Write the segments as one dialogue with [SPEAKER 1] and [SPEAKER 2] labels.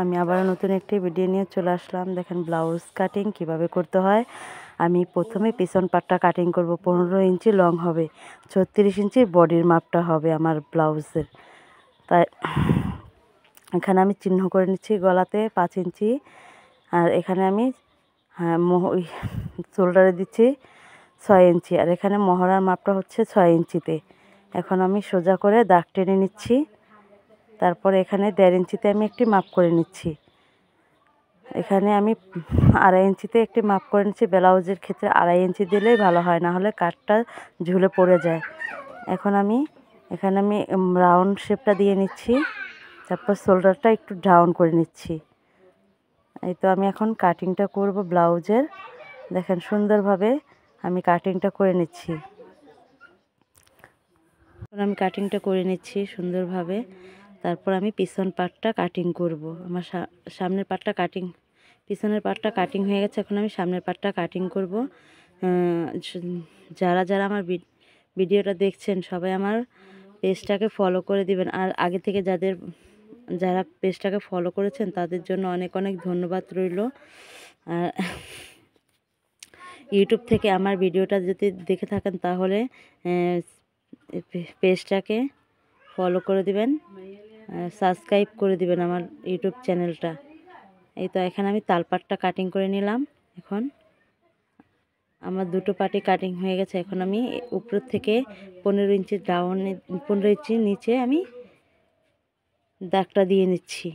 [SPEAKER 1] আমি আবার নতুন একটি ভিডিও নিয়ে চলে আসলাম। দেখেন ব্লাউজ কাটিং কিভাবে করতে হয়। আমি প্রথমে পিছন পাটটা কাটিং করব। 15 ইঞ্চি লং হবে, 36 ইঞ্চি বডির মাপটা হবে আমার ব্লাউজের। তাই এখানে আমি চিহ্ন করে নিচ্ছি গলাতে 5 ইঞ্চি, আর এখানে আমি শোল্ডারে দিচ্ছি 6 ইঞ্চি, আর এখানে মহড়ার মাপটা হচ্ছে 6 ইঞ্চিতে। এখন আমি সোজা করে দাগ টেনে নিচ্ছি। তারপরে এখানে 1.5 ইঞ্চিতে আমি একটি মাপ করে নিচ্ছি। এখানে আমি 2.5 ইঞ্চিতে একটি মাপ করে নিচ্ছি। ব্লাউজের ক্ষেত্রে 2.5 ইঞ্চি দিলেই ভালো হয়, না হলে কাটটা ঝুলে পড়ে যায়। এখন এখানে আমি রাউন্ড শেপটা দিয়ে নিচ্ছি। তারপর শোল্ডারটা একটু ডাউন করে নিচ্ছি। এই তো আমি এখন কাটিংটা করব ব্লাউজের। দেখেন সুন্দরভাবে আমি কাটিংটা করে নিচ্ছি। আমি কাটিংটা করে নিচ্ছি সুন্দরভাবে। তারপর আমি পিছন পাটটা কাটিং করব। আমার সামনের পাটটা কাটিং, পিছনের পাটটা কাটিং হয়ে গেছে। এখন আমি সামনের পাটটা কাটিং করব। যারা যারা আমার ভিডিওটা দেখছেন সবাই আমার পেজটাকে ফলো করে দিবেন। আর আগে থেকে যারা পেজটাকে ফলো করেছেন তাদের জন্য অনেক অনেক ধন্যবাদ রইল। আর ইউটিউব থেকে আমার ভিডিওটা যদি দেখে থাকেন তাহলে পেজটাকে ফলো করে দিবেন, সাবস্ক্রাইব করে দিবেন আমার ইউটিউব চ্যানেলটা। এই তো এখানে আমি তালপাটটা কাটিং করে নিলাম। এখন আমার দুটো পাটি কাটিং হয়ে গেছে। এখন আমি উপর থেকে 15 ইঞ্চি ডাউনে, 15 ইঞ্চি নিচে আমি দাগটা দিয়ে নিচ্ছি।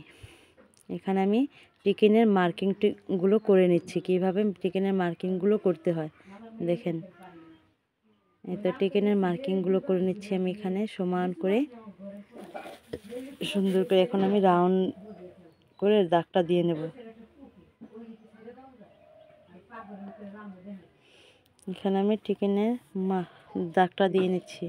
[SPEAKER 1] এখানে আমি টিকিনের মার্কিংগুলো করে নিচ্ছি। কীভাবে টিকিনের মার্কিংগুলো করতে হয় দেখেন। এই তো টিকিনের মার্কিংগুলো করে নিচ্ছি আমি এখানে সমান করে সুন্দর করে। এখন আমি রাউন্ড করে দাগটা দিয়ে নেব। এখানে আমি টিকিনের দাগটা দিয়ে নিচ্ছি।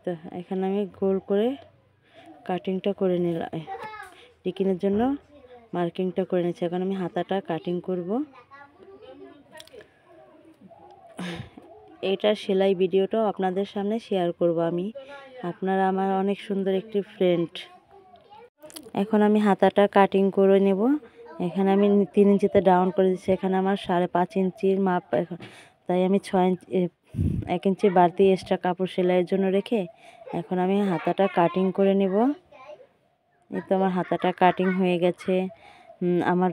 [SPEAKER 1] তো এখানে আমি গোল করে কাটিংটা করে নিলাম, টিকিনের জন্য মার্কিংটা করে নিচ্ছি। এখন আমি হাতাটা কাটিং করব। এটা সেলাই ভিডিওটাও আপনাদের সামনে শেয়ার করব আমি। আপনারা আমার অনেক সুন্দর একটি ফ্রেন্ড। এখন আমি হাতাটা কাটিং করে নেব। এখানে আমি 3 ইঞ্চিতে ডাউন করে দিচ্ছি। এখানে আমার 5.5 ইঞ্চির মাপ, তাই আমি 6 ইঞ্চি 1 ইঞ্চি বাড়তি এক্সট্রা কাপড় সেলাইয়ের জন্য রেখে এখন আমি হাতাটা কাটিং করে নেব। এই তো আমার হাতাটা কাটিং হয়ে গেছে। আমার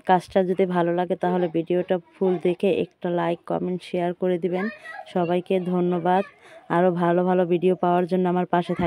[SPEAKER 1] কাজটা যদি ভালো লাগে তাহলে ভিডিওটা ফুল দেখে একটা লাইক, কমেন্ট, শেয়ার করে দিবেন। সবাইকে ধন্যবাদ। আরও ভালো ভালো ভিডিও পাওয়ার জন্য আমার পাশে থাকবেন।